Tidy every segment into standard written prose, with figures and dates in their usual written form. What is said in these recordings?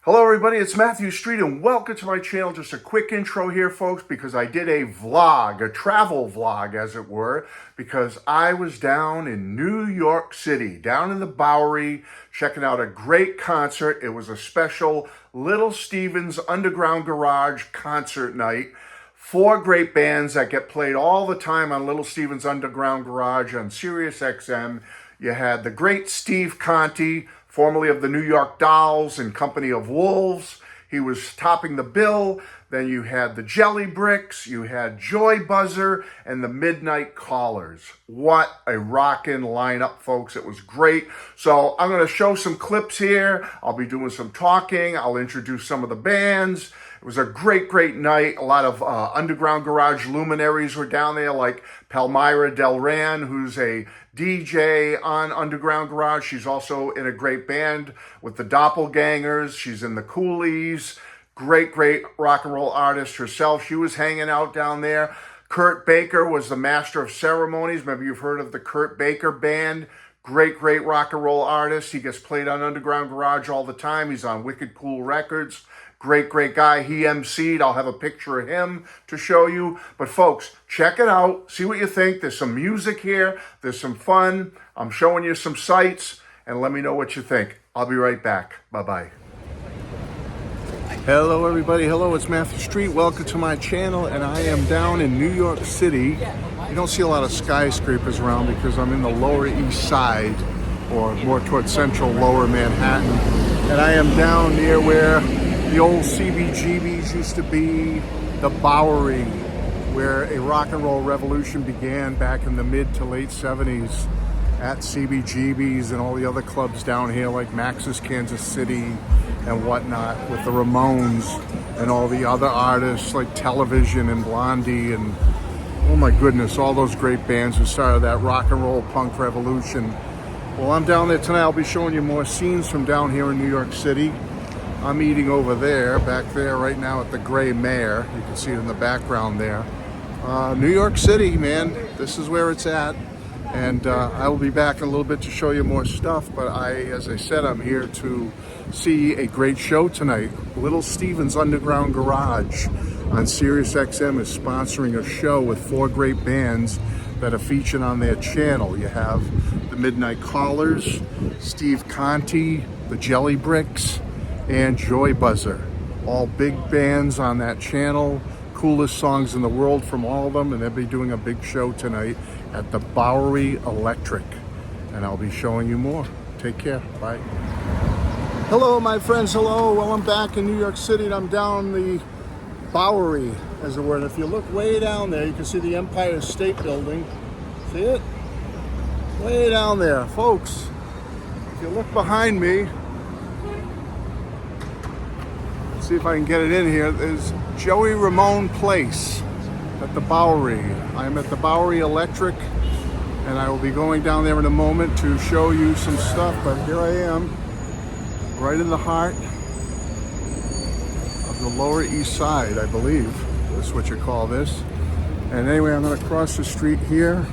Hello everybody, it's Matthew Street and welcome to my channel. Just a quick intro here folks because I did a vlog, a travel vlog as it were, because I was down in New York City, down in the Bowery, checking out a great concert. It was a special Little Steven's Underground Garage concert night. 4 great bands that get played all the time on Little Steven's Underground Garage on Sirius XM. You had the great Steve Conte, formerly of the New York Dolls and Company of Wolves. He was topping the bill. Then you had the Jellybricks, you had Joy Buzzer, and the Midnight Callers. What a rockin' lineup, folks. It was great. So I'm going to show some clips here. I'll be doing some talking. I'll introduce some of the bands. It was a great, great night. A lot of Underground Garage luminaries were down there, like Palmyra Delran, who's a DJ on Underground Garage. She's also in a great band with the Doppelgangers. She's in the Coolies. Great, great rock and roll artist herself. She was hanging out down there. Kurt Baker was the master of ceremonies. Maybe you've heard of the Kurt Baker Band. Great, great rock and roll artist. He gets played on Underground Garage all the time. He's on Wicked Cool Records. Great, great guy. He emceed. I'll have a picture of him to show you. But folks, check it out. See what you think. There's some music here. There's some fun. I'm showing you some sights. And let me know what you think. I'll be right back. Bye-bye. Hello, everybody. Hello, it's Matthew Street. Welcome to my channel. And I am down in New York City. You don't see a lot of skyscrapers around because I'm in the Lower East Side, or more towards central Lower Manhattan. And I am down near where the old CBGBs used to be, the Bowery, where a rock and roll revolution began back in the mid to late 70s at CBGBs and all the other clubs down here like Max's Kansas City and whatnot, with the Ramones and all the other artists like Television and Blondie and, oh my goodness, all those great bands who started that rock and roll punk revolution. Well, I'm down there tonight. I'll be showing you more scenes from down here in New York City. I'm eating over there, back there right now at the Gray Mare. You can see it in the background there. New York City, man, this is where it's at. And I will be back in a little bit to show you more stuff. But as I said, I'm here to see a great show tonight. Little Steven's Underground Garage on Sirius XM is sponsoring a show with 4 great bands that are featured on their channel. You have the Midnight Callers, Steve Conte, the Jellybricks, and Joy Buzzer. All big bands on that channel. Coolest songs in the world from all of them, and they'll be doing a big show tonight at the Bowery Electric. And I'll be showing you more. Take care. Bye. Hello, my friends. Hello. Well, I'm back in New York City, and I'm down the Bowery, as it were. And if you look way down there, you can see the Empire State Building. See it? Way down there. Folks, if you look behind me, see if I can get it in here. There's Joey Ramone Place at the Bowery. I'm at the Bowery Electric, and I will be going down there in a moment to show you some stuff. But here I am, right in the heart of the Lower East Side, I believe. That's what you call this. And anyway, I'm going to cross the street here.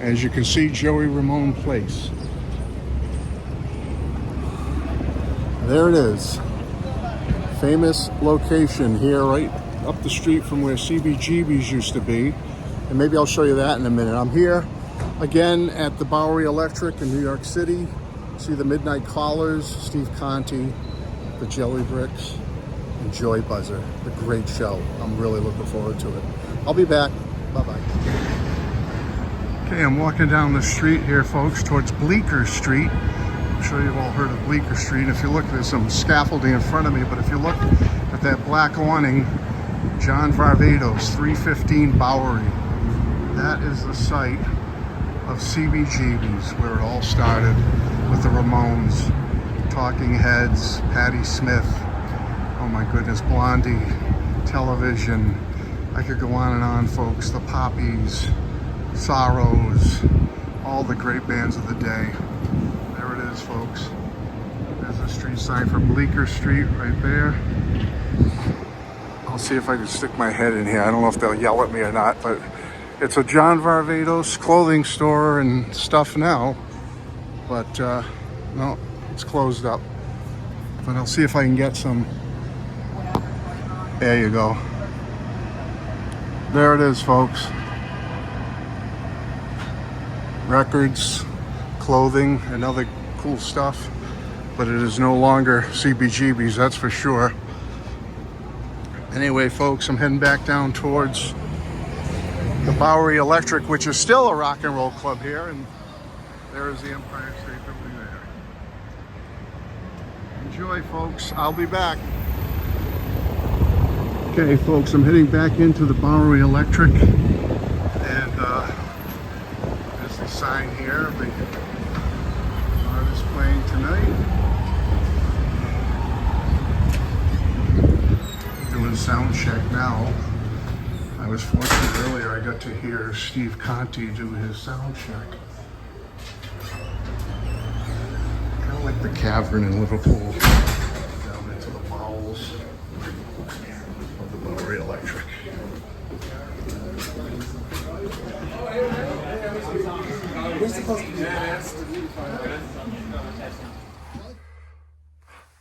As you can see, Joey Ramone Place. There it is. Famous location here right up the street from where CBGB's used to be. And maybe I'll show you that in a minute. I'm here again at the Bowery Electric in New York City. See the Midnight Callers, Steve Conte, the Jellybricks, and Joy Buzzer. A great show. I'm really looking forward to it. I'll be back. Bye-bye. Okay, I'm walking down the street here, folks, towards Bleecker Street. I'm sure you've all heard of Bleecker Street. If you look, there's some scaffolding in front of me, but if you look at that black awning, John Varvatos, 315 Bowery. That is the site of CBGB's, where it all started with the Ramones, Talking Heads, Patti Smith, oh my goodness, Blondie, Television. I could go on and on, folks. The Poppies, Sorrows, all the great bands of the day. There it is, folks. There's a street sign for Bleecker Street right there. I'll see if I can stick my head in here. I don't know if they'll yell at me or not, but it's a John Varvatos clothing store and stuff now. but no, it's closed up. But I'll see if I can get some. There you go. There it is, folks. Records, clothing, and other cool stuff. But it is no longer CBGB's, that's for sure. Anyway, folks, I'm heading back down towards the Bowery Electric, which is still a rock and roll club here. And there is the Empire State Building there. Enjoy, folks. I'll be back. Okay, folks, I'm heading back into the Bowery Electric, and there's the sign here. The artist playing tonight. Doing sound check now. I was fortunate earlier, I got to hear Steve Conte do his sound check. Kind of like the cavern in Liverpool, down into the bowels of the Bowery Electric.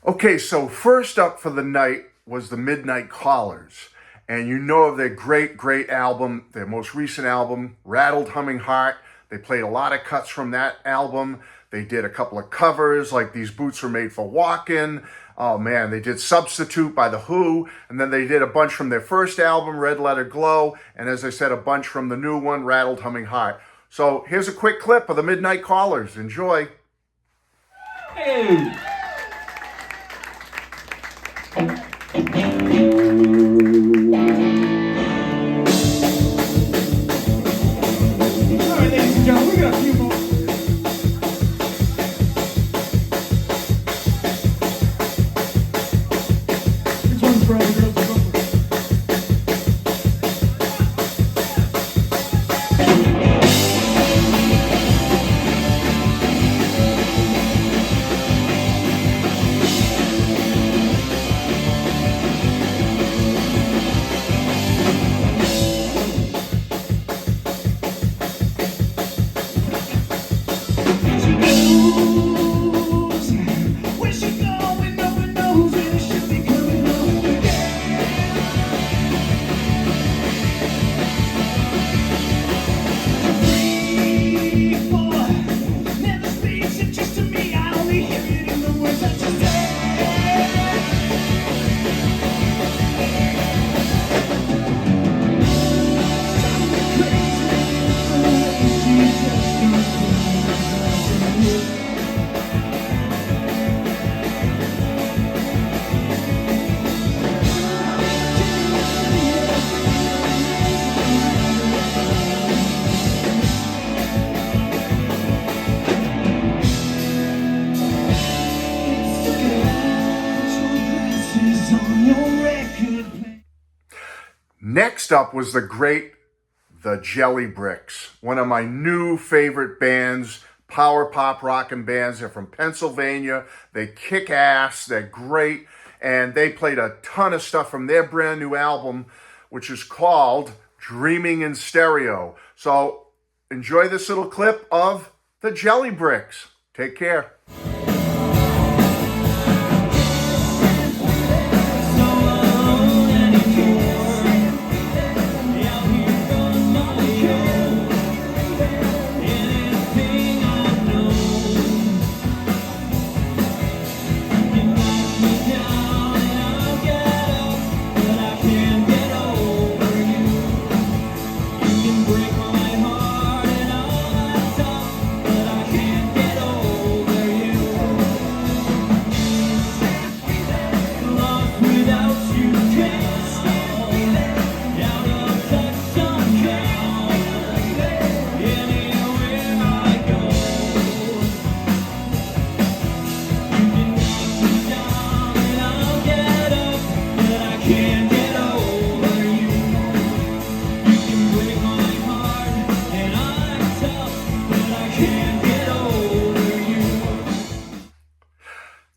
Okay, so first up for the night was the Midnight Callers. And you know of their great album, their most recent album, Rattled Humming Heart. They played a lot of cuts from that album. They did a couple of covers, like These Boots Were Made for Walking. Oh man, they did Substitute by The Who. And then they did a bunch from their first album, Red Letter Glow. And as I said, a bunch from the new one, Rattled Humming Heart. So here's a quick clip of the Midnight Callers. Enjoy. Hey. Next up was the Jellybricks, one of my new favorite bands, power pop rockin' bands. They're from Pennsylvania. They kick ass. They're great. And they played a ton of stuff from their brand new album, which is called Dreaming in Stereo. So enjoy this little clip of the Jellybricks. Take care.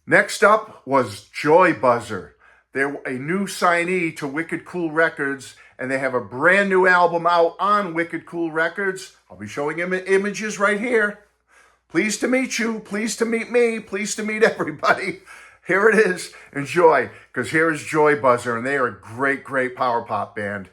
Next up was Joy Buzzer. They're a new signee to Wicked Cool Records, and they have a brand new album out on Wicked Cool Records. I'll be showing them images right here. Pleased to meet you. Pleased to meet me. Pleased to meet everybody. Here it is. Enjoy, because here is Joy Buzzer, and they are a great, great power pop band.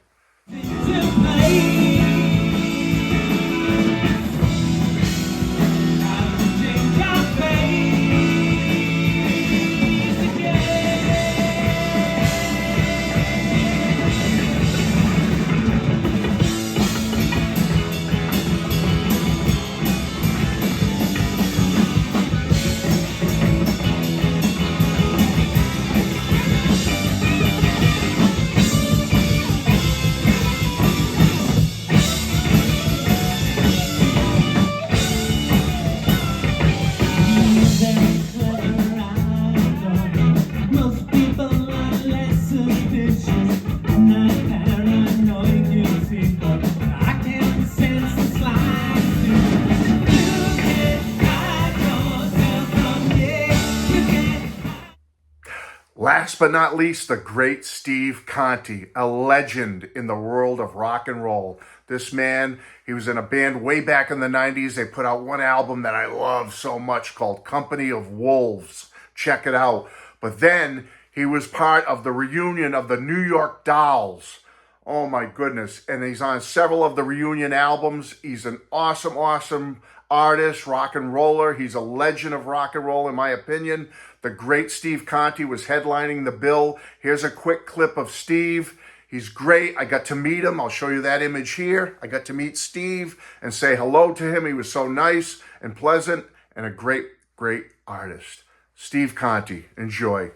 Last but not least, the great Steve Conte, a legend in the world of rock and roll. This man, he was in a band way back in the 90s. They put out one album that I love so much called Company of Wolves. Check it out. But then he was part of the reunion of the New York Dolls. Oh my goodness. And he's on several of the reunion albums. He's an awesome, awesome artist, rock and roller. He's a legend of rock and roll, in my opinion. The great Steve Conte was headlining the bill. Here's a quick clip of Steve. He's great. I got to meet him. I'll show you that image here. I got to meet Steve and say hello to him. He was so nice and pleasant and a great, great artist. Steve Conte. Enjoy.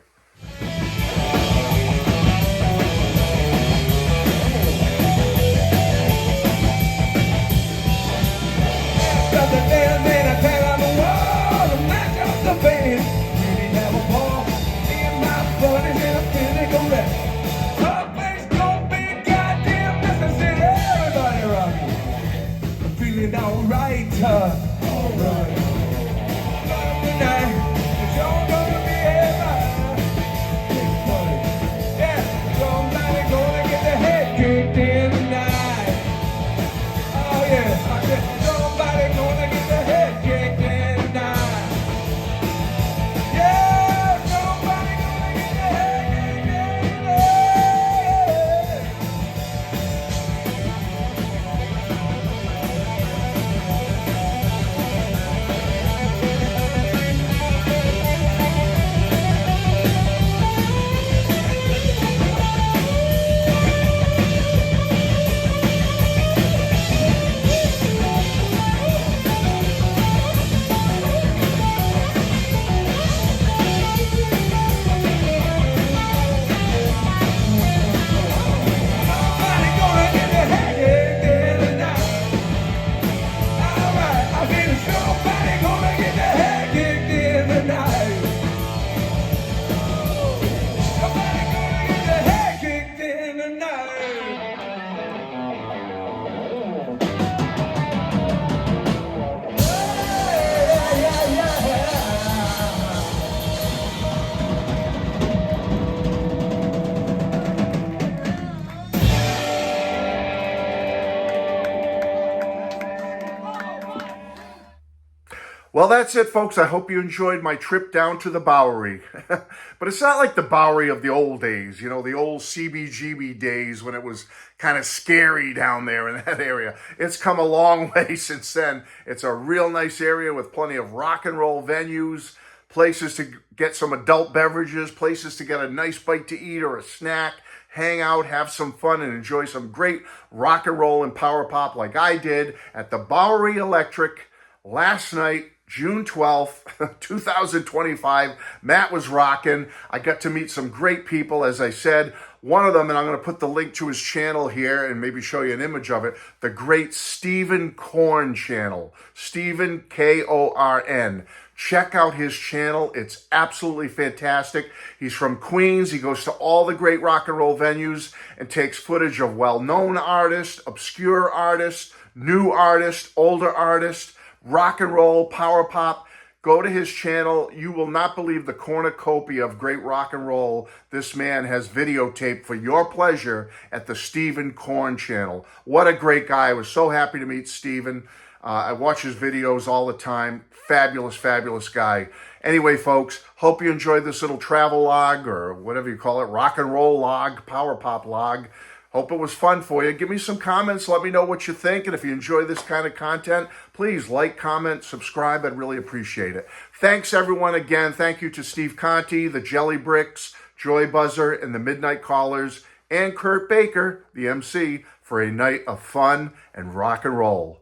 Well, that's it, folks. I hope you enjoyed my trip down to the Bowery. But it's not like the Bowery of the old days, you know, the old CBGB days when it was kind of scary down there in that area. It's come a long way since then. It's a real nice area with plenty of rock and roll venues, places to get some adult beverages, places to get a nice bite to eat or a snack, hang out, have some fun, and enjoy some great rock and roll and power pop like I did at the Bowery Electric last night, June 12th, 2025. Matt was rocking. I got to meet some great people, as I said. One of them, and I'm going to put the link to his channel here and maybe show you an image of it, the great Stephen Korn channel. Stephen, K-O-R-N. Check out his channel. It's absolutely fantastic. He's from Queens. He goes to all the great rock and roll venues and takes footage of well-known artists, obscure artists, new artists, older artists, rock and roll, power pop. Go to his channel. You will not believe the cornucopia of great rock and roll this man has videotaped for your pleasure at the Stephen Korn channel. What a great guy. I was so happy to meet Stephen. I watch his videos all the time. Fabulous, fabulous guy. Anyway, folks, hope you enjoyed this little travel log or whatever you call it, rock and roll log, power pop log. Hope it was fun for you. Give me some comments. Let me know what you think. And if you enjoy this kind of content, please like, comment, subscribe. I'd really appreciate it. Thanks, everyone, again. Thank you to Steve Conte, the Jellybricks, Joy Buzzer, and the Midnight Callers, and Kurt Baker, the MC, for a night of fun and rock and roll.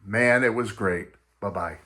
Man, it was great. Bye-bye.